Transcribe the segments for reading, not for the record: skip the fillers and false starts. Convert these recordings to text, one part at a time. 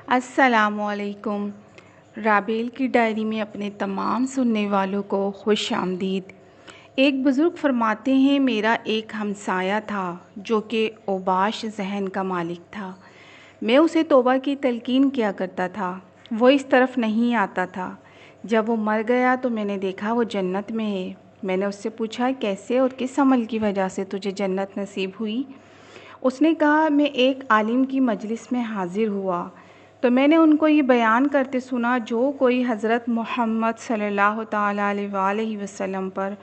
السلام علیکم۔ رابیل کی ڈائری میں اپنے تمام سننے والوں کو خوش آمدید۔ ایک بزرگ فرماتے ہیں، میرا ایک ہمسایہ تھا جو کہ اوباش ذہن کا مالک تھا۔ میں اسے توبہ کی تلقین کیا کرتا تھا، وہ اس طرف نہیں آتا تھا۔ جب وہ مر گیا تو میں نے دیکھا وہ جنت میں ہے۔ میں نے اس سے پوچھا، کیسے اور کس عمل کی وجہ سے تجھے جنت نصیب ہوئی؟ اس نے کہا، میں ایک عالم کی مجلس میں حاضر ہوا تو میں نے ان کو یہ بیان کرتے سنا، جو کوئی حضرت محمد صلی اللہ تعالیٰ علیہ وآلہ وسلم پر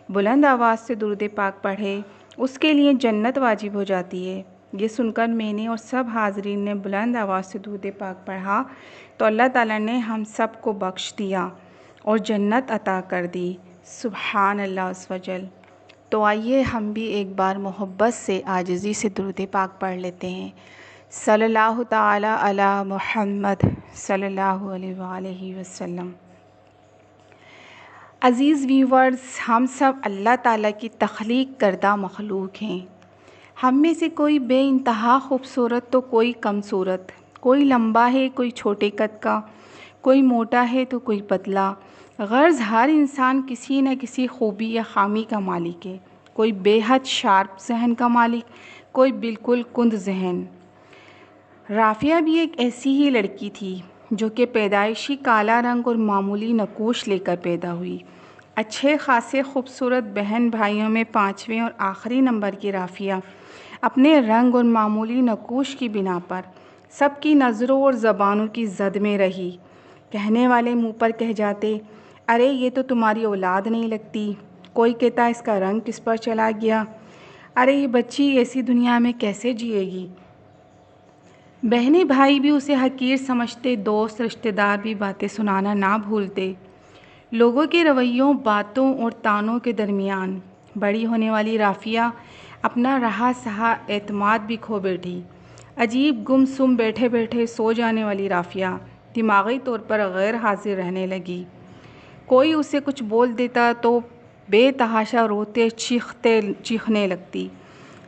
بلند آواز سے درود پاک پڑھے اس کے لیے جنت واجب ہو جاتی ہے۔ یہ سن کر میں نے اور سب حاضرین نے بلند آواز سے درود پاک پڑھا تو اللہ تعالیٰ نے ہم سب کو بخش دیا اور جنت عطا کر دی۔ سبحان اللہ عز و جل۔ تو آئیے ہم بھی ایک بار محبت سے عاجزی سے درود پاک پڑھ لیتے ہیں۔ صلی اللہ تعالیٰ علی محمد صلی اللہ علیہ وآلہ وسلم۔ عزیز ویورز، ہم سب اللہ تعالیٰ کی تخلیق کردہ مخلوق ہیں۔ ہم میں سے کوئی بے انتہا خوبصورت تو کوئی کم صورت، کوئی لمبا ہے کوئی چھوٹے قد کا، کوئی موٹا ہے تو کوئی پتلا۔ غرض ہر انسان کسی نہ کسی خوبی یا خامی کا مالک ہے، کوئی بے حد شارپ ذہن کا مالک، کوئی بالکل کند ذہن۔ رافعہ بھی ایک ایسی ہی لڑکی تھی جو کہ پیدائشی کالا رنگ اور معمولی نقوش لے کر پیدا ہوئی۔ اچھے خاصے خوبصورت بہن بھائیوں میں پانچویں اور آخری نمبر کی رافعہ اپنے رنگ اور معمولی نقوش کی بنا پر سب کی نظروں اور زبانوں کی زد میں رہی۔ کہنے والے منہ پر کہہ جاتے، ارے یہ تو تمہاری اولاد نہیں لگتی۔ کوئی کہتا، اس کا رنگ کس پر چلا گیا، ارے یہ بچی ایسی دنیا میں کیسے جیے گی۔ بہنیں بھائی بھی اسے حقیر سمجھتے، دوست رشتہ دار بھی باتیں سنانا نہ بھولتے۔ لوگوں کے رویوں، باتوں اور طعنوں کے درمیان بڑی ہونے والی رافعہ اپنا رہا سہا اعتماد بھی کھو بیٹھی۔ عجیب گم سم بیٹھے بیٹھے سو جانے والی رافعہ دماغی طور پر غیر حاضر رہنے لگی۔ کوئی اسے کچھ بول دیتا تو بے تحاشا روتے چیخنے لگتی۔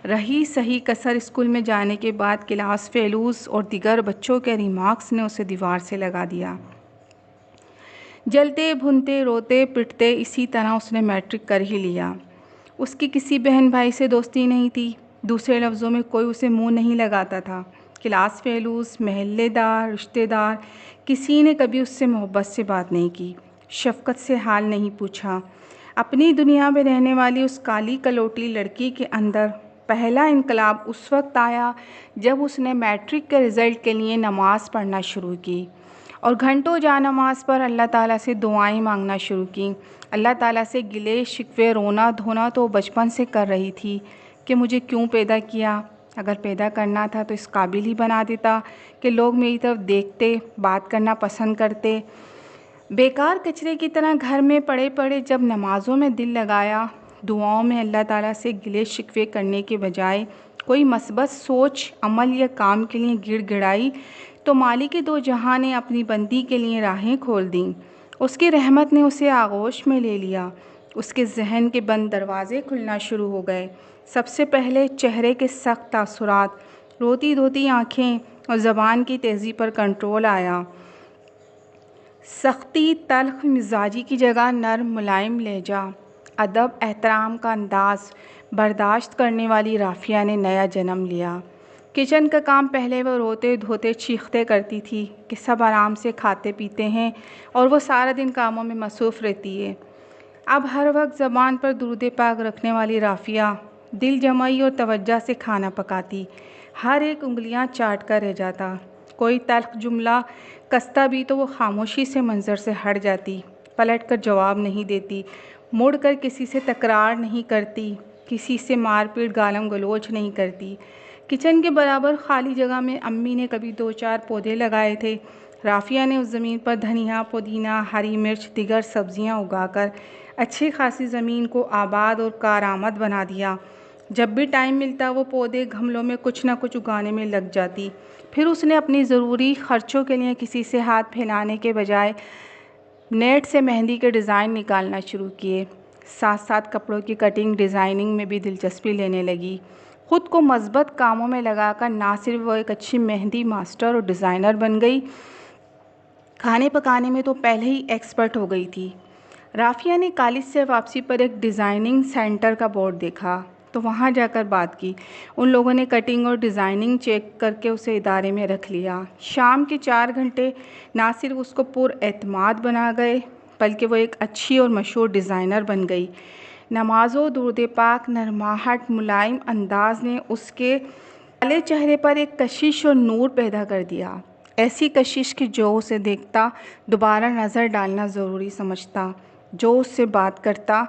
رہی سہی کسر اسکول میں جانے کے بعد کلاس فیلوز اور دیگر بچوں کے ریمارکس نے اسے دیوار سے لگا دیا۔ جلتے بھنتے روتے پٹتے اسی طرح اس نے میٹرک کر ہی لیا۔ اس کی کسی بہن بھائی سے دوستی نہیں تھی، دوسرے لفظوں میں کوئی اسے منہ نہیں لگاتا تھا۔ کلاس فیلوز، محلے دار، رشتہ دار، کسی نے کبھی اس سے محبت سے بات نہیں کی، شفقت سے حال نہیں پوچھا۔ اپنی دنیا میں رہنے والی اس کالی کلوٹی لڑکی کے اندر پہلا انقلاب اس وقت آیا جب اس نے میٹرک کے رزلٹ کے لیے نماز پڑھنا شروع کی اور گھنٹوں جا نماز پر اللہ تعالیٰ سے دعائیں مانگنا شروع کی۔ اللہ تعالیٰ سے گلے شکوے رونا دھونا تو بچپن سے کر رہی تھی کہ مجھے کیوں پیدا کیا، اگر پیدا کرنا تھا تو اس قابل ہی بنا دیتا کہ لوگ میری طرف دیکھتے، بات کرنا پسند کرتے۔ بیکار کچرے کی طرح گھر میں پڑے پڑے جب نمازوں میں دل لگایا، دعاؤں میں اللہ تعالیٰ سے گلے شکوے کرنے کے بجائے کوئی مثبت سوچ، عمل یا کام کے لیے گڑ گڑائی تو مالک دو جہاں نے اپنی بندی کے لیے راہیں کھول دیں۔ اس کی رحمت نے اسے آغوش میں لے لیا۔ اس کے ذہن کے بند دروازے کھلنا شروع ہو گئے۔ سب سے پہلے چہرے کے سخت تاثرات، روتی دھوتی آنکھیں اور زبان کی تیزی پر کنٹرول آیا۔ سختی، تلخ مزاجی کی جگہ نرم ملائم لہجہ، ادب احترام کا انداز برداشت کرنے والی رافعہ نے نیا جنم لیا۔ کچن کا کام پہلے وہ روتے دھوتے چیختے کرتی تھی کہ سب آرام سے کھاتے پیتے ہیں اور وہ سارا دن کاموں میں مصروف رہتی ہے۔ اب ہر وقت زبان پر درود پاک رکھنے والی رافعہ دل جمعی اور توجہ سے کھانا پکاتی، ہر ایک انگلیاں چاٹ کر رہ جاتا۔ کوئی تلخ جملہ کستا بھی تو وہ خاموشی سے منظر سے ہٹ جاتی، پلٹ کر جواب نہیں دیتی، مڑ کر کسی سے تکرار نہیں کرتی، کسی سے مار پیٹ گالم گلوچ نہیں کرتی۔ کچن کے برابر خالی جگہ میں امی نے کبھی 2-4 پودے لگائے تھے۔ رافعہ نے اس زمین پر دھنیا، پودینہ، ہری مرچ، دیگر سبزیاں اگا کر اچھی خاصی زمین کو آباد اور کارآمد بنا دیا۔ جب بھی ٹائم ملتا وہ پودے گملوں میں کچھ نہ کچھ اگانے میں لگ جاتی۔ پھر اس نے اپنی ضروری خرچوں کے لیے کسی سے ہاتھ پھیلانے کے بجائے نیٹ سے مہندی کے ڈیزائن نکالنا شروع کیے۔ ساتھ ساتھ کپڑوں کی کٹنگ ڈیزائننگ میں بھی دلچسپی لینے لگی۔ خود کو مثبت کاموں میں لگا کر نہ صرف وہ ایک اچھی مہندی ماسٹر اور ڈیزائنر بن گئی، کھانے پکانے میں تو پہلے ہی ایکسپرٹ ہو گئی تھی۔ رافیہ نے کالج سے واپسی پر ایک ڈیزائننگ سینٹر کا بورڈ دیکھا تو وہاں جا کر بات کی۔ ان لوگوں نے کٹنگ اور ڈیزائننگ چیک کر کے اسے ادارے میں رکھ لیا۔ شام کے 4 گھنٹے نہ صرف اس کو پر اعتماد بنا گئے بلکہ وہ ایک اچھی اور مشہور ڈیزائنر بن گئی۔ نماز و درود پاک نرماہٹ ملائم انداز نے اس کے کالے چہرے پر ایک کشش اور نور پیدا کر دیا، ایسی کشش کہ جو اسے دیکھتا دوبارہ نظر ڈالنا ضروری سمجھتا، جو اس سے بات کرتا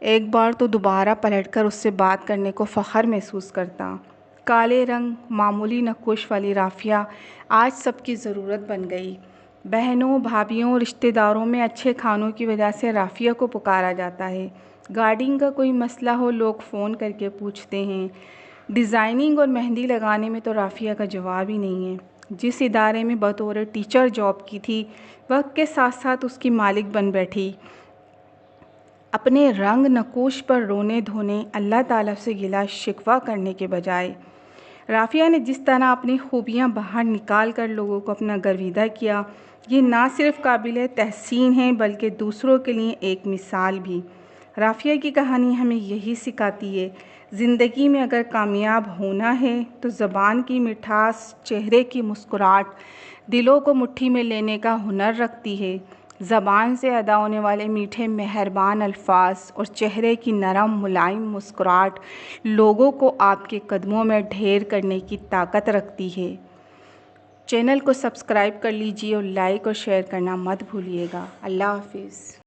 ایک بار تو دوبارہ پلٹ کر اس سے بات کرنے کو فخر محسوس کرتا۔ کالے رنگ، معمولی نقوش والی رافیہ آج سب کی ضرورت بن گئی۔ بہنوں، بھابھیوں، رشتہ داروں میں اچھے کھانوں کی وجہ سے رافیہ کو پکارا جاتا ہے۔ گارڈنگ کا کوئی مسئلہ ہو لوگ فون کر کے پوچھتے ہیں۔ ڈیزائننگ اور مہندی لگانے میں تو رافیہ کا جواب ہی نہیں ہے۔ جس ادارے میں بطور ٹیچر جاب کی تھی، وقت کے ساتھ ساتھ اس کی مالک بن بیٹھی۔ اپنے رنگ نقوش پر رونے دھونے اللہ تعالیٰ سے گلہ شکوہ کرنے کے بجائے رافیہ نے جس طرح اپنی خوبیاں باہر نکال کر لوگوں کو اپنا گرویدہ کیا، یہ نہ صرف قابل تحسین ہے بلکہ دوسروں کے لیے ایک مثال بھی۔ رافیہ کی کہانی ہمیں یہی سکھاتی ہے، زندگی میں اگر کامیاب ہونا ہے تو زبان کی مٹھاس، چہرے کی مسکراہٹ دلوں کو مٹھی میں لینے کا ہنر رکھتی ہے۔ زبان سے ادا ہونے والے میٹھے مہربان الفاظ اور چہرے کی نرم ملائم مسکراہٹ لوگوں کو آپ کے قدموں میں ڈھیر کرنے کی طاقت رکھتی ہے۔ چینل کو سبسکرائب کر لیجیے اور لائک اور شیئر کرنا مت بھولیے گا۔ اللہ حافظ۔